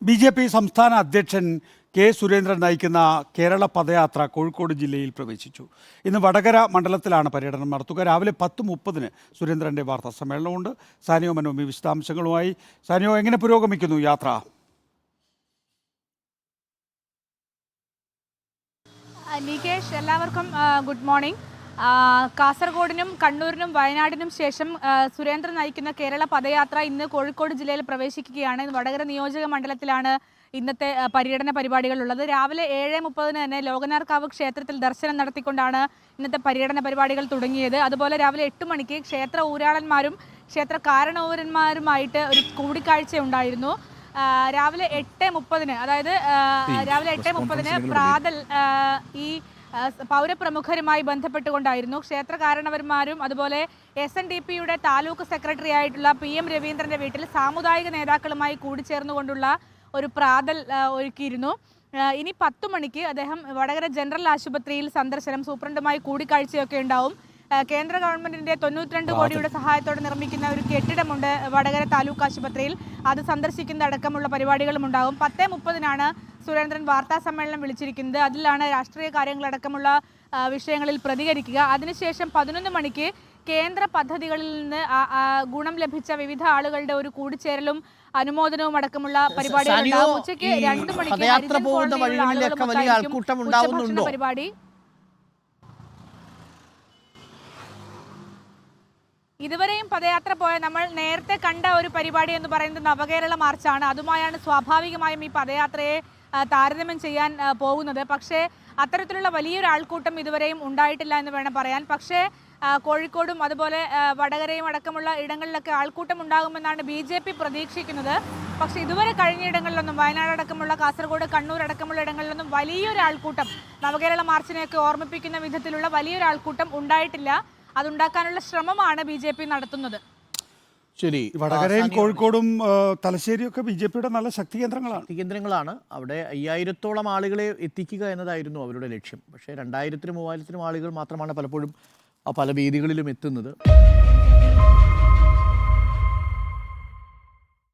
BJP. സംസ്ഥാന അധ്യക്ഷൻ K. Surendran നയിക്കുന്ന കേരള പദയാത്ര കോഴിക്കോട് ജില്ലയിൽ പ്രവേശിച്ചു. ഇന്ന് വടകര മണ്ഡലത്തിലാണ് പര്യടനം നടത്തുക. രാവിലെ 10:30 സുരേന്ദ്രൻ്റെ വാർത്താ സമ്മേളനമുണ്ട്. സാനിയോ മനോമി വിശദാംശങ്ങളുമായി. സാനിയോ, എങ്ങനെ പുരോഗമിക്കുന്നു യാത്ര? നികേഷ്, എല്ലാവർക്കും ഗുഡ് മോർണിംഗ്. കാസർഗോഡിനും കണ്ണൂരിനും വയനാടിനും ശേഷം സുരേന്ദ്രൻ നയിക്കുന്ന കേരള പദയാത്ര ഇന്ന് കോഴിക്കോട് ജില്ലയിൽ പ്രവേശിക്കുകയാണ്. വടകര നിയോജക മണ്ഡലത്തിലാണ് ഇന്നത്തെ പര്യടന പരിപാടികളുള്ളത്. രാവിലെ 7:30 തന്നെ ലോകനാർക്കാവ് ക്ഷേത്രത്തിൽ ദർശനം നടത്തിക്കൊണ്ടാണ് ഇന്നത്തെ പര്യടന പരിപാടികൾ തുടങ്ങിയത്. അതുപോലെ രാവിലെ 8 മണിക്ക് ക്ഷേത്ര ഊരാളന്മാരും ക്ഷേത്ര കാരണവന്മാരുമായിട്ട് ഒരു കൂടിക്കാഴ്ച ഉണ്ടായിരുന്നു. രാവിലെ 8:30 അതായത് രാവിലെ 8:30 പ്രാതൽ ഈ പൗരപ്രമുഖരുമായി ബന്ധപ്പെട്ടുകൊണ്ടായിരുന്നു. ക്ഷേത്ര കാരണവന്മാരും അതുപോലെ SNDPയുടെ താലൂക്ക് സെക്രട്ടറി ആയിട്ടുള്ള PM രവീന്ദ്രന്റെ വീട്ടിൽ സാമുദായിക നേതാക്കളുമായി കൂടിച്ചേർന്നുകൊണ്ടുള്ള ഒരു പ്രാതൽ ഒരുക്കിയിരുന്നു. ഇനി 10 മണിക്ക് അദ്ദേഹം വടകര ജനറൽ ആശുപത്രിയിൽ സന്ദർശനം, സൂപ്രണ്ടുമായി കൂടിക്കാഴ്ചയൊക്കെ ഉണ്ടാവും. കേന്ദ്ര ഗവൺമെന്റിന്റെ 92 കോടിയുടെ സഹായത്തോടെ നിർമ്മിക്കുന്ന ഒരു കെട്ടിടമുണ്ട് വടകര താലൂക്ക് ആശുപത്രിയിൽ. അത് സന്ദർശിക്കുന്ന അടക്കമുള്ള പരിപാടികളും ഉണ്ടാകും. 10:30 സുരേന്ദ്രൻ വാർത്താ സമ്മേളനം വിളിച്ചിരിക്കുന്നത്. അതിലാണ് രാഷ്ട്രീയ കാര്യങ്ങളടക്കമുള്ള വിഷയങ്ങളിൽ പ്രതികരിക്കുക. അതിനുശേഷം 11 മണിക്ക് കേന്ദ്ര പദ്ധതികളിൽ നിന്ന് ഗുണം ലഭിച്ച വിവിധ ആളുകളുടെ ഒരു കൂടിച്ചേരലും അനുമോദനവും അടക്കമുള്ള പരിപാടികൾ. ഉച്ചയ്ക്ക് 2 മണിക്ക് പരിപാടി. ഇതുവരെയും പദയാത്ര പോയ നമ്മൾ നേരത്തെ കണ്ട ഒരു പരിപാടി എന്ന് പറയുന്നത് നവകേരള മാർച്ചാണ്. അതുമായാണ് സ്വാഭാവികമായും ഈ പദയാത്രയെ താരതമ്യം ചെയ്യാൻ പോകുന്നത്. പക്ഷേ അത്തരത്തിലുള്ള വലിയൊരു ആൾക്കൂട്ടം ഇതുവരെയും ഉണ്ടായിട്ടില്ല എന്ന് വേണം പറയാൻ. പക്ഷേ കോഴിക്കോടും അതുപോലെ വടകരയും അടക്കമുള്ള ഇടങ്ങളിലൊക്കെ ആൾക്കൂട്ടം ഉണ്ടാകുമെന്നാണ് BJP പ്രതീക്ഷിക്കുന്നത്. പക്ഷേ ഇതുവരെ കഴിഞ്ഞ ഇടങ്ങളിലൊന്നും, വയനാട് അടക്കമുള്ള, കാസർഗോഡ്, കണ്ണൂർ അടക്കമുള്ള ഇടങ്ങളിലൊന്നും വലിയൊരു ആൾക്കൂട്ടം, നവകേരള മാർച്ചിനെയൊക്കെ ഓർമ്മിപ്പിക്കുന്ന വിധത്തിലുള്ള വലിയൊരു ആൾക്കൂട്ടം ഉണ്ടായിട്ടില്ല. അതുണ്ടാക്കാനുള്ള ശ്രമമാണ് BJP നടത്തുന്നത്. ശരി, വടകരയും കോഴിക്കോടും തലശ്ശേരിയും ഒക്കെ BJPയുടെ നല്ല ശക്തി കേന്ദ്രങ്ങളാണ്. അവിടെ 5000-ഓളം ആളുകളെ എത്തിക്കുക എന്നതായിരുന്നു അവരുടെ ലക്ഷ്യം. പക്ഷേ 2000-3000 ആളുകൾ മാത്രമാണ് പലപ്പോഴും പല വേദികളിലും എത്തുന്നത്.